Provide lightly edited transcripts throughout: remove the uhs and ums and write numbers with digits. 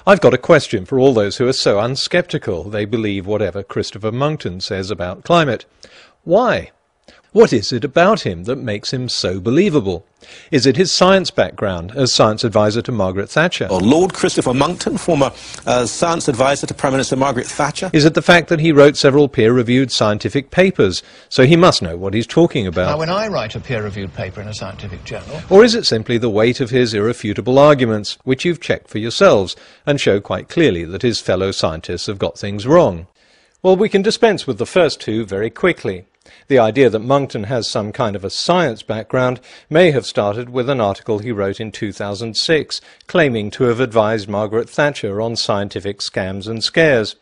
I've got a question for all those who are so unsceptical they believe whatever Christopher Monckton says about climate. Why? What is it about him that makes him so believable? Is it his science background as science advisor to Margaret Thatcher? Or Lord Christopher Monckton, former science advisor to Prime Minister Margaret Thatcher? Is it the fact that he wrote several peer-reviewed scientific papers, so he must know what he's talking about? Now, when I write a peer-reviewed paper in a scientific journal... Or is it simply the weight of his irrefutable arguments, which you've checked for yourselves, and show quite clearly that his fellow scientists have got things wrong? Well, we can dispense with the first two very quickly. The idea that Monckton has some kind of a science background may have started with an article he wrote in 2006, claiming to have advised Margaret Thatcher on scientific scams and scares.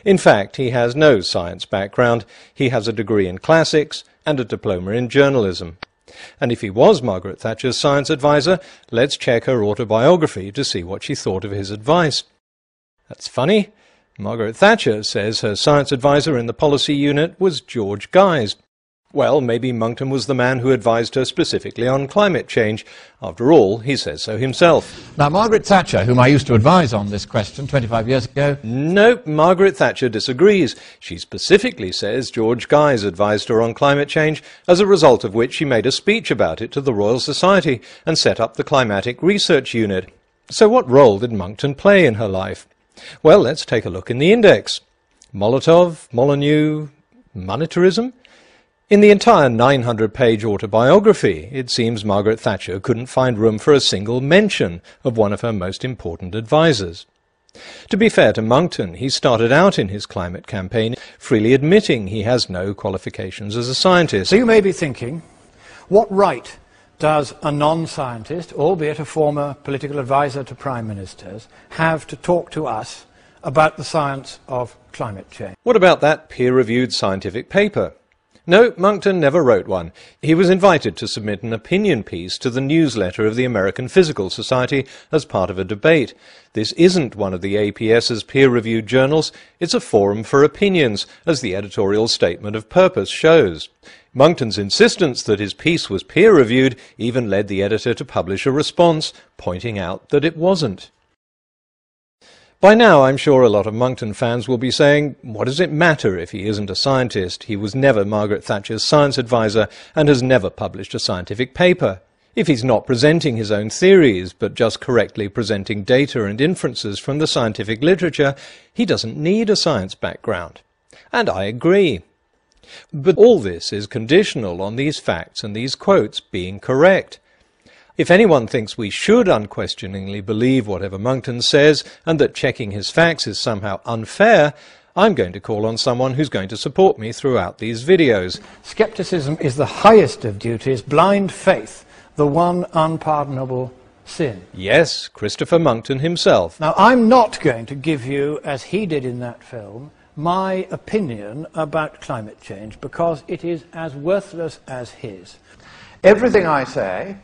In fact, he has no science background. He has a degree in classics and a diploma in journalism. And if he was Margaret Thatcher's science advisor, let's check her autobiography to see what she thought of his advice. That's funny. Margaret Thatcher says her science advisor in the policy unit was George Guy's. Well, maybe Monckton was the man who advised her specifically on climate change. After all, he says so himself. Now, Margaret Thatcher, whom I used to advise on this question 25 years ago... Nope, Margaret Thatcher disagrees. She specifically says George Guy's advised her on climate change, as a result of which she made a speech about it to the Royal Society and set up the Climatic Research Unit. So what role did Monckton play in her life? Well, let's take a look in the index. Molotov, Molyneux, monetarism? In the entire 900-page autobiography, it seems Margaret Thatcher couldn't find room for a single mention of one of her most important advisers. To be fair to Monckton, he started out in his climate campaign freely admitting he has no qualifications as a scientist. So you may be thinking, what right does a non-scientist, albeit a former political advisor to prime ministers, have to talk to us about the science of climate change? What about that peer-reviewed scientific paper? No, Monckton never wrote one. He was invited to submit an opinion piece to the newsletter of the American Physical Society as part of a debate. This isn't one of the APS's peer-reviewed journals. It's a forum for opinions, as the editorial statement of purpose shows. Monckton's insistence that his piece was peer-reviewed even led the editor to publish a response, pointing out that it wasn't. By now, I'm sure a lot of Monckton fans will be saying, what does it matter if he isn't a scientist? He was never Margaret Thatcher's science advisor and has never published a scientific paper. If he's not presenting his own theories, but just correctly presenting data and inferences from the scientific literature, he doesn't need a science background. And I agree. But all this is conditional on these facts and these quotes being correct. If anyone thinks we should unquestioningly believe whatever Monckton says and that checking his facts is somehow unfair, I'm going to call on someone who's going to support me throughout these videos. Skepticism is the highest of duties, blind faith, the one unpardonable sin. Yes, Christopher Monckton himself. Now, I'm not going to give you, as he did in that film, my opinion about climate change, because it is as worthless as his. Everything I say,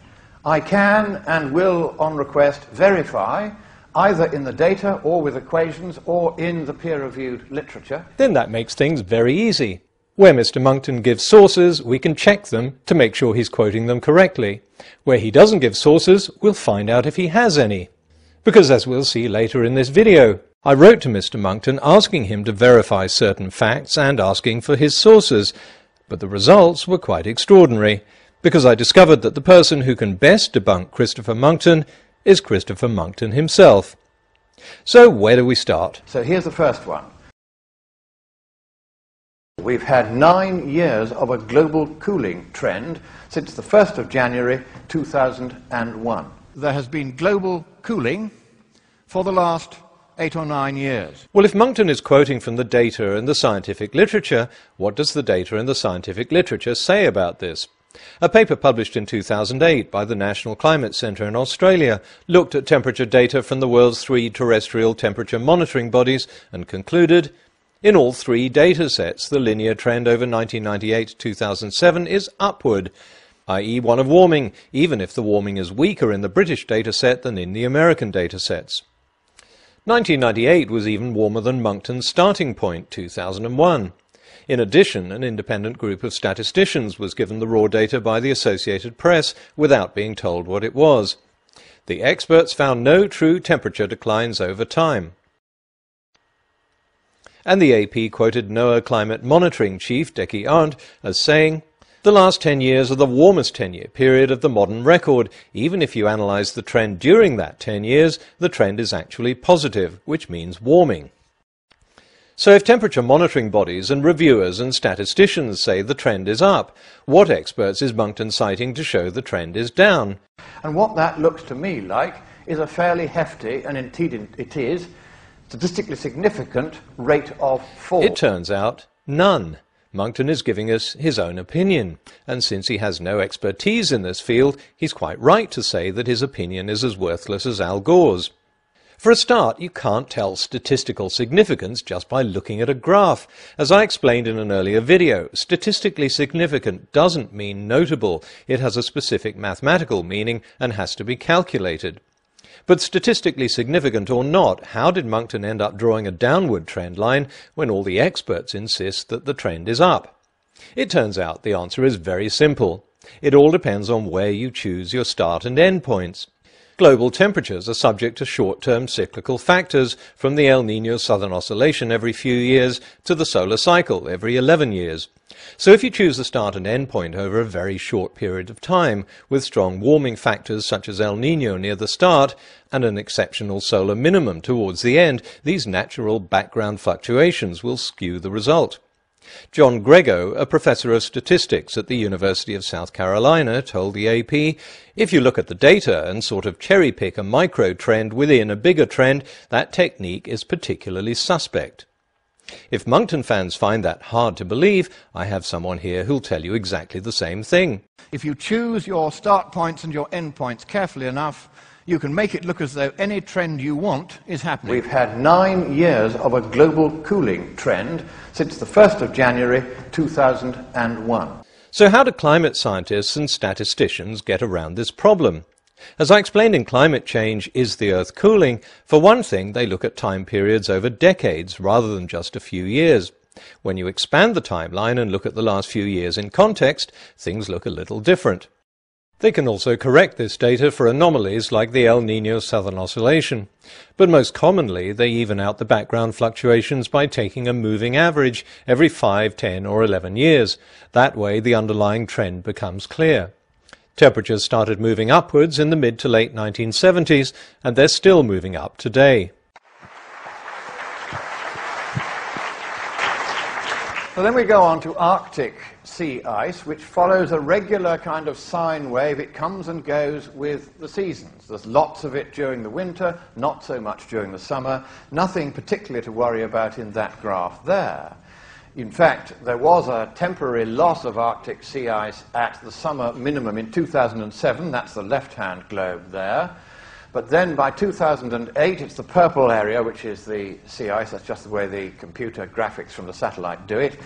I can and will, on request, verify, either in the data or with equations or in the peer-reviewed literature. Then that makes things very easy. Where Mr. Monckton gives sources, we can check them to make sure he's quoting them correctly. Where he doesn't give sources, we'll find out if he has any. Because as we'll see later in this video, I wrote to Mr. Monckton asking him to verify certain facts and asking for his sources, but the results were quite extraordinary, because I discovered that the person who can best debunk Christopher Monckton is Christopher Monckton himself. So where do we start? So here's the first one. We've had 9 years of a global cooling trend since the 1st of January 2001. There has been global cooling for the last 8 or 9 years. Well, if Monckton is quoting from the data and the scientific literature, what does the data and the scientific literature say about this? A paper published in 2008 by the National Climate Centre in Australia looked at temperature data from the world's 3 terrestrial temperature monitoring bodies and concluded, in all 3 data sets, the linear trend over 1998 to 2007 is upward, i.e. one of warming, even if the warming is weaker in the British data set than in the American data sets. 1998 was even warmer than Monckton's starting point, 2001. In addition, an independent group of statisticians was given the raw data by the Associated Press without being told what it was. The experts found no true temperature declines over time. And the AP quoted NOAA climate monitoring chief Deki Arndt as saying, "The last 10 years are the warmest 10-year period of the modern record. Even if you analyse the trend during that 10 years, the trend is actually positive, which means warming." So if temperature monitoring bodies and reviewers and statisticians say the trend is up, what experts is Monckton citing to show the trend is down? And what that looks to me like is a fairly hefty, and indeed it is, statistically significant rate of fall. It turns out, none. Monckton is giving us his own opinion, and since he has no expertise in this field, he's quite right to say that his opinion is as worthless as Al Gore's. For a start, you can't tell statistical significance just by looking at a graph. As I explained in an earlier video, statistically significant doesn't mean notable. It has a specific mathematical meaning and has to be calculated. But statistically significant or not, how did Monckton end up drawing a downward trend line when all the experts insist that the trend is up? It turns out the answer is very simple. It all depends on where you choose your start and end points. Global temperatures are subject to short-term cyclical factors, from the El Niño Southern Oscillation every few years to the solar cycle every 11 years. So if you choose the start and end point over a very short period of time, with strong warming factors such as El Niño near the start, and an exceptional solar minimum towards the end, these natural background fluctuations will skew the result. John Grego, a professor of statistics at the University of South Carolina, told the AP, "If you look at the data and sort of cherry-pick a micro-trend within a bigger trend, that technique is particularly suspect." If Monckton fans find that hard to believe, I have someone here who'll tell you exactly the same thing. If you choose your start points and your end points carefully enough, you can make it look as though any trend you want is happening. We've had 9 years of a global cooling trend since the 1st of January 2001. So how do climate scientists and statisticians get around this problem? As I explained in Climate Change, Is the Earth Cooling? For one thing, they look at time periods over decades rather than just a few years. When you expand the timeline and look at the last few years in context, things look a little different. They can also correct this data for anomalies like the El Niño Southern Oscillation. But most commonly, they even out the background fluctuations by taking a moving average every 5, 10 or 11 years. That way, the underlying trend becomes clear. Temperatures started moving upwards in the mid to late 1970s, and they're still moving up today. So then we go on to Arctic sea ice, which follows a regular kind of sine wave. It comes and goes with the seasons. There's lots of it during the winter, not so much during the summer. Nothing particularly to worry about in that graph there. In fact, there was a temporary loss of Arctic sea ice at the summer minimum in 2007. That's the left-hand globe there. But then by 2008, it's the purple area, which is the sea ice. That's just the way the computer graphics from the satellite do it.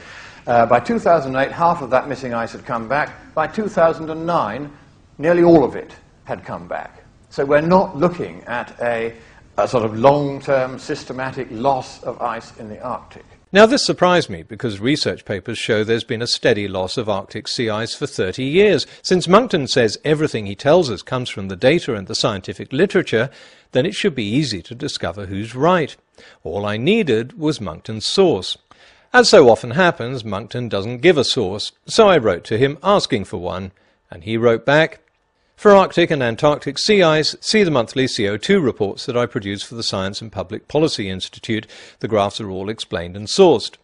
By 2008, half of that missing ice had come back. By 2009, nearly all of it had come back. So we're not looking at a sort of long-term systematic loss of ice in the Arctic. Now this surprised me because research papers show there's been a steady loss of Arctic sea ice for 30 years. Since Monckton says everything he tells us comes from the data and the scientific literature, then it should be easy to discover who's right. All I needed was Monckton's source. As so often happens, Monckton doesn't give a source, so I wrote to him asking for one, and he wrote back, "For Arctic and Antarctic sea ice, see the monthly CO2 reports that I produce for the Science and Public Policy Institute. The graphs are all explained and sourced."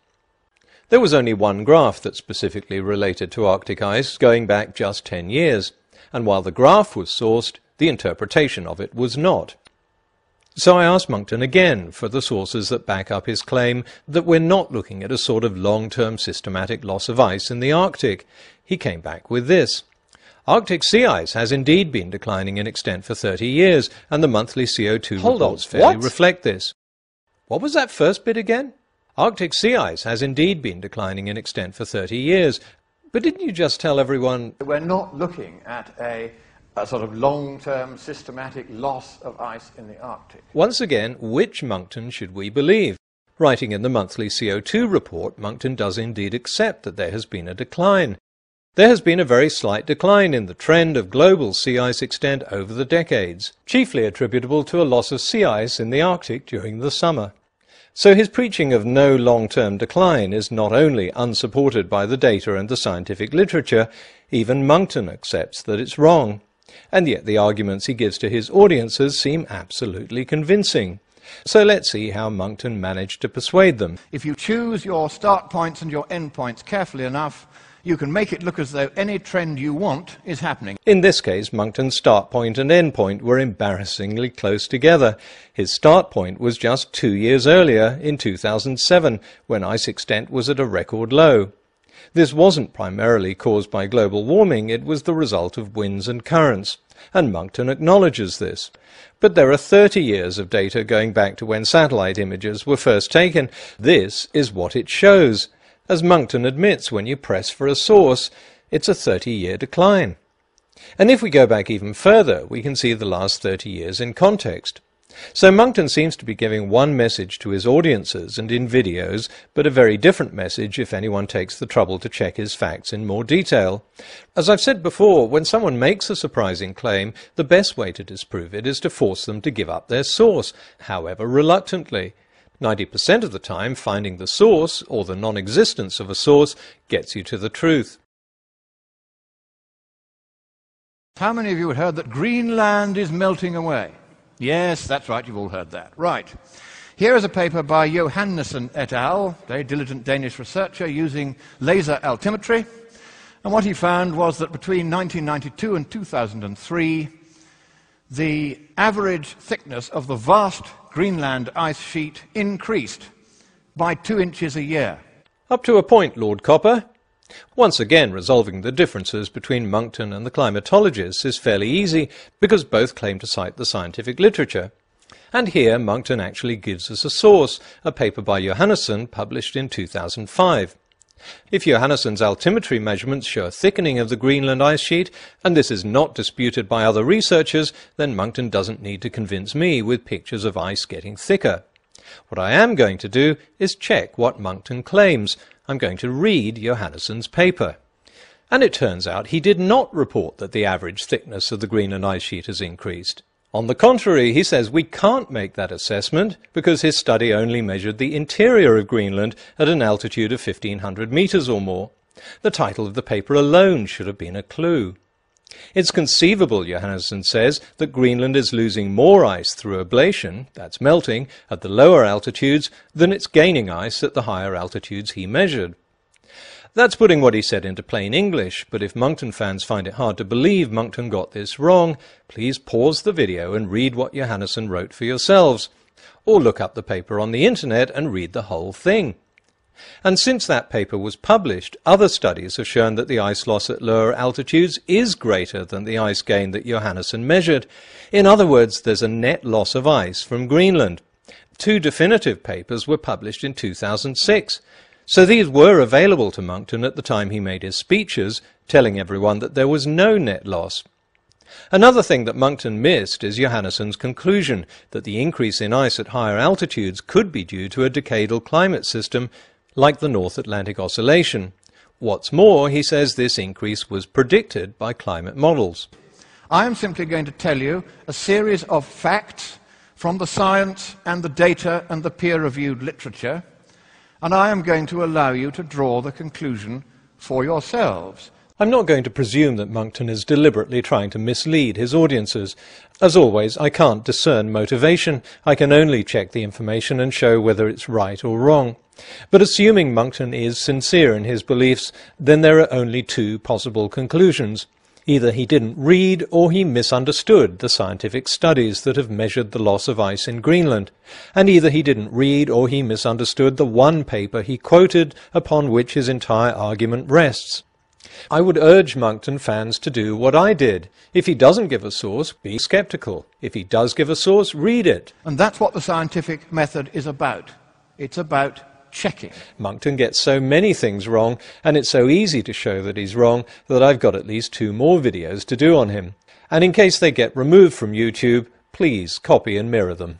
There was only one graph that specifically related to Arctic ice, going back just 10 years, and while the graph was sourced, the interpretation of it was not. So I asked Monckton again for the sources that back up his claim that we're not looking at a sort of long-term systematic loss of ice in the Arctic. He came back with this. Arctic sea ice has indeed been declining in extent for 30 years, and the monthly CO2 reports fairly reflect this. What was that first bit again? Arctic sea ice has indeed been declining in extent for 30 years. But didn't you just tell everyone... We're not looking at a sort of long-term systematic loss of ice in the Arctic. Once again, which Monckton should we believe? Writing in the monthly CO2 report, Monckton does indeed accept that there has been a decline. There has been a very slight decline in the trend of global sea ice extent over the decades, chiefly attributable to a loss of sea ice in the Arctic during the summer. So his preaching of no long-term decline is not only unsupported by the data and the scientific literature, even Monckton accepts that it's wrong. And yet the arguments he gives to his audiences seem absolutely convincing. So let's see how Monckton managed to persuade them. If you choose your start points and your end points carefully enough, you can make it look as though any trend you want is happening. In this case, Monckton's start point and end point were embarrassingly close together. His start point was just 2 years earlier, in 2007, when ice extent was at a record low. This wasn't primarily caused by global warming, it was the result of winds and currents, and Monckton acknowledges this. But there are 30 years of data going back to when satellite images were first taken. This is what it shows. As Monckton admits, when you press for a source, it's a 30-year decline. And if we go back even further, we can see the last 30 years in context. So Monckton seems to be giving one message to his audiences and in videos, but a very different message if anyone takes the trouble to check his facts in more detail. As I've said before, when someone makes a surprising claim, the best way to disprove it is to force them to give up their source, however reluctantly. 90% of the time, finding the source, or the non-existence of a source, gets you to the truth. How many of you have heard that Greenland is melting away? Yes, that's right, you've all heard that. Right. Here is a paper by Johannessen et al., very diligent Danish researcher, using laser altimetry. And what he found was that between 1992 and 2003, the average thickness of the vast Greenland ice sheet increased by 2 inches a year. Up to a point, Lord Copper. Once again, resolving the differences between Monckton and the climatologists is fairly easy, because both claim to cite the scientific literature. And here Monckton actually gives us a source, a paper by Johannessen published in 2005. If Johannessen's altimetry measurements show a thickening of the Greenland ice sheet, and this is not disputed by other researchers, then Monckton doesn't need to convince me with pictures of ice getting thicker. What I am going to do is check what Monckton claims. I'm going to read Johannessen's paper. And it turns out he did not report that the average thickness of the Greenland ice sheet has increased. On the contrary, he says we can't make that assessment because his study only measured the interior of Greenland at an altitude of 1,500 meters or more. The title of the paper alone should have been a clue. It's conceivable, Johannessen says, that Greenland is losing more ice through ablation, that's melting, at the lower altitudes than it's gaining ice at the higher altitudes he measured. That's putting what he said into plain English, but if Monckton fans find it hard to believe Monckton got this wrong, please pause the video and read what Johannessen wrote for yourselves, or look up the paper on the internet and read the whole thing. And since that paper was published, other studies have shown that the ice loss at lower altitudes is greater than the ice gain that Johannessen measured. In other words, there's a net loss of ice from Greenland. 2 definitive papers were published in 2006. So these were available to Monckton at the time he made his speeches, telling everyone that there was no net loss. Another thing that Monckton missed is Johannessen's conclusion that the increase in ice at higher altitudes could be due to a decadal climate system like the North Atlantic Oscillation. What's more, he says this increase was predicted by climate models. I am simply going to tell you a series of facts from the science and the data and the peer-reviewed literature, and I am going to allow you to draw the conclusion for yourselves. I'm not going to presume that Monckton is deliberately trying to mislead his audiences. As always, I can't discern motivation. I can only check the information and show whether it's right or wrong. But assuming Monckton is sincere in his beliefs, then there are only 2 possible conclusions. Either he didn't read or he misunderstood the scientific studies that have measured the loss of ice in Greenland. And either he didn't read or he misunderstood the one paper he quoted upon which his entire argument rests. I would urge Monckton fans to do what I did. If he doesn't give a source, be skeptical. If he does give a source, read it. And that's what the scientific method is about. It's about checking. Monckton gets so many things wrong, and it's so easy to show that he's wrong, that I've got at least 2 more videos to do on him. And in case they get removed from YouTube, please copy and mirror them.